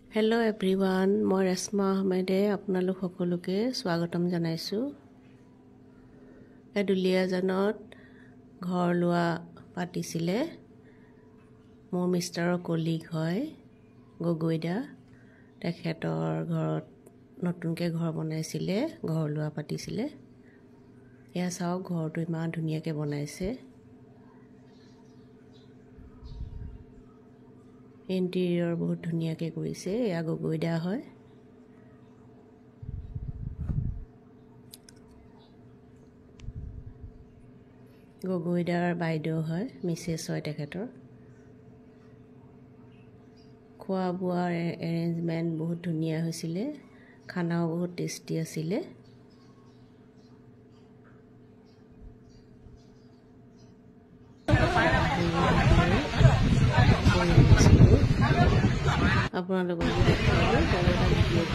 Hello' everyone, মই ৰেশ্মা আহমেদে আপোনালোক সকলোকে স্বাগতম জনাইছোঁ। দুলীয়াজানত ঘৰ লোৱা পাতিছিলে। মোৰ মিষ্টাৰৰ কলিগ হয় গগৈদা। তেখেতৰ ঘৰত নতুনকৈ ঘৰ বনাইছিলে, ঘৰ লোৱা পাতিছিলে। এয়া চাওক, ঘৰটো ইমান ধুনীয়াকৈ বনাইছে। ইণ্টেৰিয়ৰ বহুত ধুনীয়াকৈ কৰিছে। এয়া গগৈদা হয়। গগৈদাৰ বাইদেউ হয়, মিছেছ হয় তেখেতৰ। খোৱা বোৱাৰ এৰেঞ্জমেণ্ট বহুত ধুনীয়া হৈছিলে। খানাও বহুত টেষ্টি আছিলে। আপোনালোকক ভিডিঅ'টো